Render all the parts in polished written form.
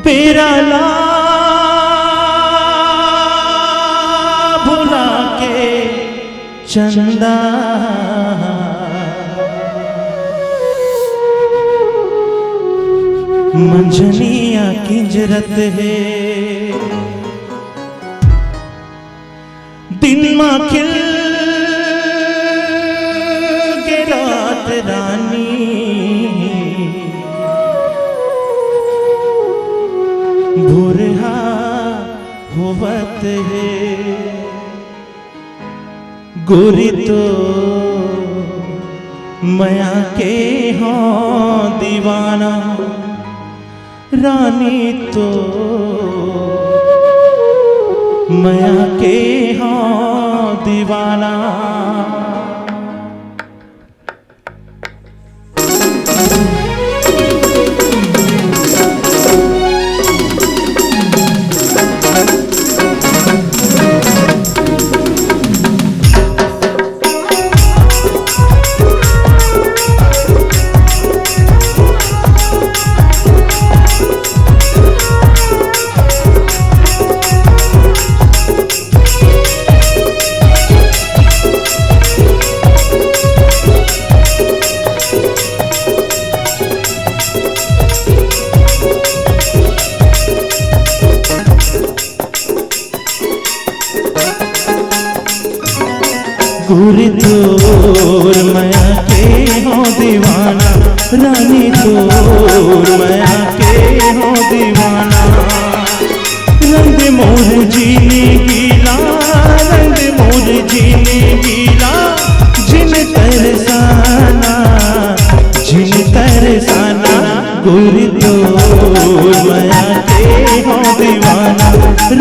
बेराला भुला के चंदा मंझनिया किंजरत है दिन मां खिल के रात रानी भोरहा होवत है गोरी तो मया के हों दीवाना रानी तो मया के हों दीवाना गोरी तोर मया के हों दीवाना रानी तोर मया के हों दीवाना रंग मोर जीने गीला रंग मोर जीने गीला जिन तरसाना गोरी तोर मया के हों दीवाना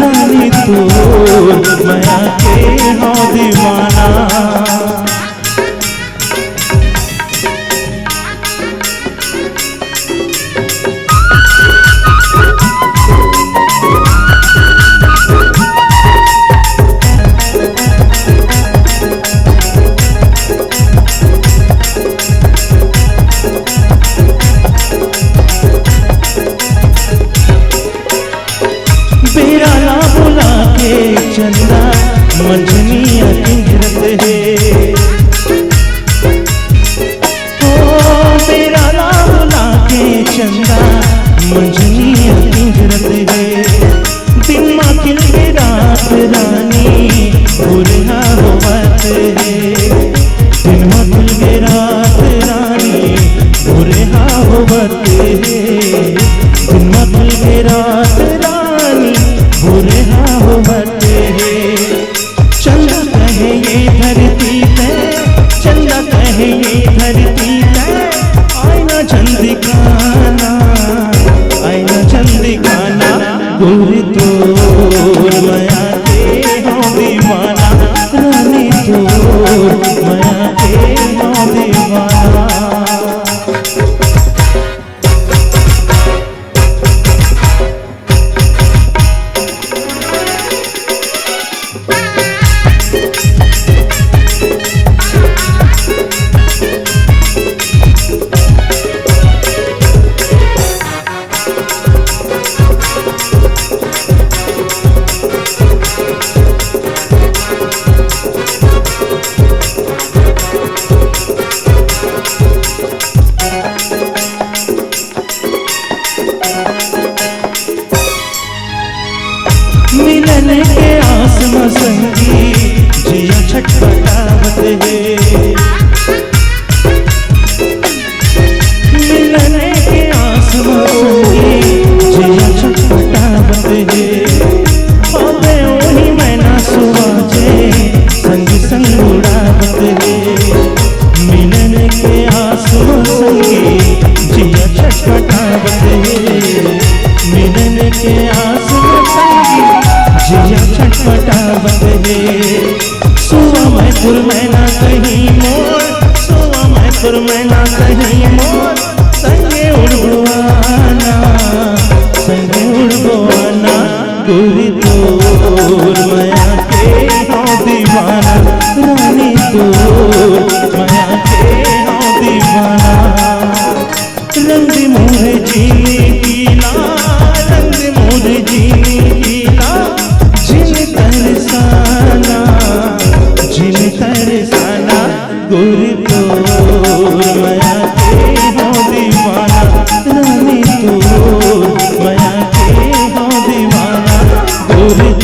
रानी तोर मया के हों दीवाना बेराला बुला के चंदा मंझनिया किंजरत है ओ बेराला बुला के चंदा मंझनिया किंजरत है दिन मां खिल के रात रानी भोरहा होवत है दिन मां खिल के रात रानी भोरहा होवत है दिन मां खिल के रात भोरहा होवत है चंदा कहे ये धरती पे चंदा कहे ये धरती पे आईना चंदिकाना गोरी तोर मया के हों दीवाना रानी तोर मया के हों दीवाना मिलन के आसमां संगी जिया छटपटावत है मिलन के आसमां संगी जिया छटपटावत है होवे ओही मैना सुवाजे संग संग उड़ावत है मिलन के आसमां संगी जिया छटपटावत है मिलन के आसमां संगी जिया छटपटावत है सुवा मैं मैना कहीं मोर सुवा मैं मैना कहीं मोर संगे उड़वाना गोरी तोर मया के हों दीवाना रानी तोर मया के हों दीवाना रंग मोर जीने की ला रंग गोरी